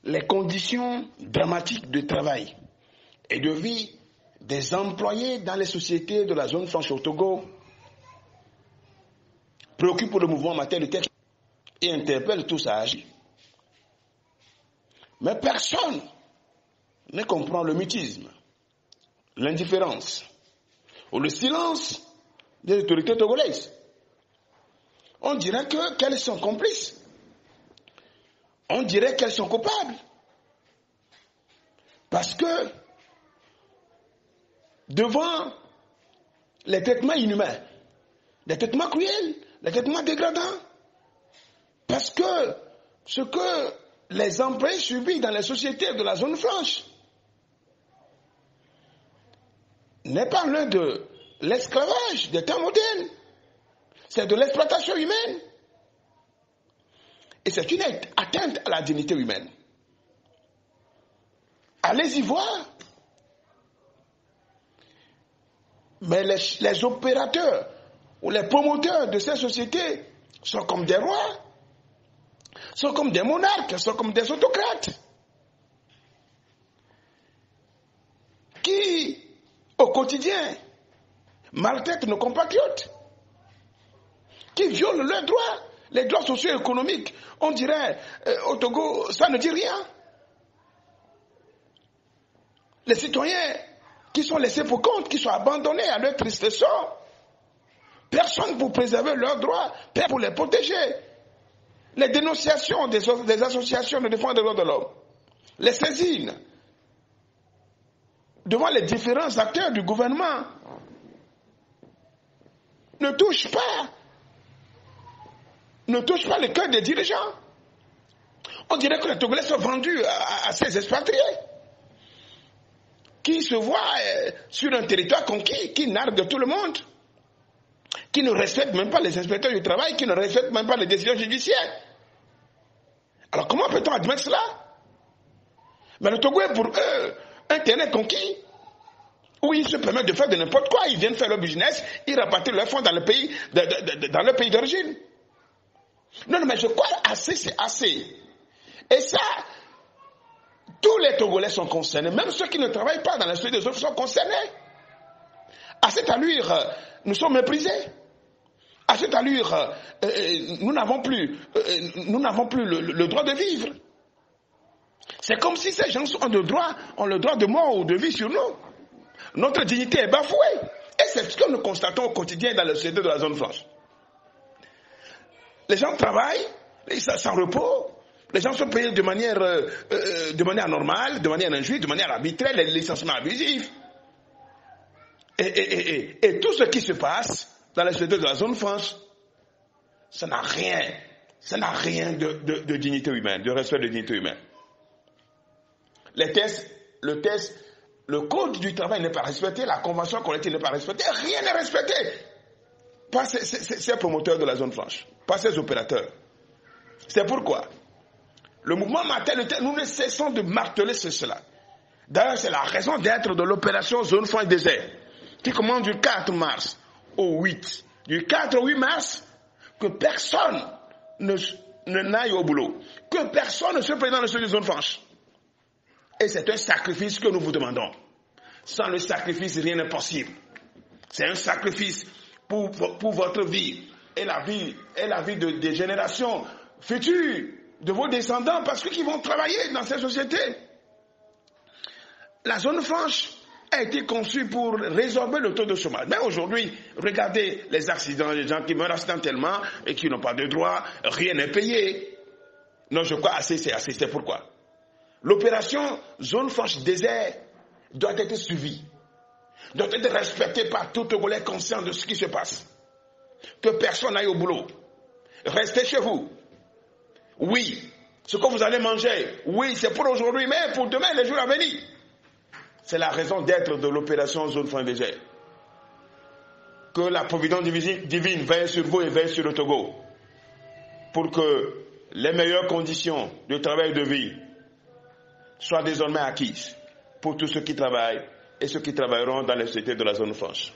les conditions dramatiques de travail et de vie des employés dans les sociétés de la zone franche au Togo préoccupent le mouvement en matière de texte et interpellent tous à agir. Mais personne ne comprend le mutisme, l'indifférence ou le silence des autorités togolaises. On dirait qu'elles sont complices. On dirait qu'elles sont coupables. Parce que devant les traitements inhumains, les traitements cruels, les traitements dégradants, parce que ce que les employés subissent dans les sociétés de la zone franche n'est pas l'un de l'esclavage des temps modernes, c'est de l'exploitation humaine. Et c'est une atteinte à la dignité humaine. Allez-y voir. Mais les opérateurs ou les promoteurs de ces sociétés sont comme des rois, sont comme des monarques, sont comme des autocrates qui, au quotidien, maltraitent nos compatriotes, qui violent leurs droits, les droits socio-économiques. On dirait, au Togo, ça ne dit rien. Les citoyens qui sont laissés pour compte, qui sont abandonnés à leur triste sort. Personne pour préserver leurs droits, personne pour les protéger. Les dénonciations des associations de défense des droits de l'homme, les saisines devant les différents acteurs du gouvernement ne touchent pas le cœur des dirigeants. On dirait que les Togolais sont vendus à ces expatriés qui se voient sur un territoire conquis, qui narguent tout le monde, qui ne respectent même pas les inspecteurs du travail, qui ne respectent même pas les décisions judiciaires. Alors comment peut-on admettre cela? Mais le Togo est pour eux un terrain conquis où ils se permettent de faire de n'importe quoi. Ils viennent faire leur business, ils rapatrient leurs fonds dans le pays, dans leur pays d'origine. Non, mais je crois assez, c'est assez. Et ça, tous les Togolais sont concernés, même ceux qui ne travaillent pas dans la société des autres sont concernés. À cette allure, nous sommes méprisés. À cette allure, nous n'avons plus le droit de vivre. C'est comme si ces gens ont le droit de mort ou de vie sur nous. Notre dignité est bafouée. Et c'est ce que nous constatons au quotidien dans la société de la zone franche. Les gens travaillent, sans repos. Les gens sont payés de manière normale, de manière injuste, de manière arbitraire, les licenciements abusifs. Et tout ce qui se passe dans la société de la zone franche, ça n'a rien de dignité humaine, de respect de dignité humaine. Le code du travail n'est pas respecté, la convention collective n'est pas respectée, rien n'est respecté par ces promoteurs de la zone franche, par ces opérateurs. C'est pourquoi le mouvement Matel, nous ne cessons de marteler cela. D'ailleurs, c'est la raison d'être de l'opération Zone Franche Désert, qui commence du 4 mars au 8. Du 4 au 8 mars, que personne ne n'aille au boulot, que personne ne se présente dans la zone franche. Et c'est un sacrifice que nous vous demandons. Sans le sacrifice, rien n'est possible. C'est un sacrifice pour votre vie et la vie des générations futures, de vos descendants, parce qu'ils vont travailler dans ces sociétés. La zone franche a été conçue pour résorber le taux de chômage. Mais aujourd'hui, regardez les accidents, les gens qui meurent accidentellement et qui n'ont pas de droit, rien n'est payé. Non, je crois assez, c'est pourquoi. L'opération Zone Franche Désert doit être suivie, doit être respectée par tout Togolais conscient de ce qui se passe. Que personne n'aille au boulot. Restez chez vous. Oui, ce que vous allez manger, oui, c'est pour aujourd'hui, mais pour demain, les jours à venir. C'est la raison d'être de l'opération Zone Franche Désert. Que la providence divine veille sur vous et veille sur le Togo, pour que les meilleures conditions de travail et de vie soient désormais acquises pour tous ceux qui travaillent et ceux qui travailleront dans les sociétés de la zone franche.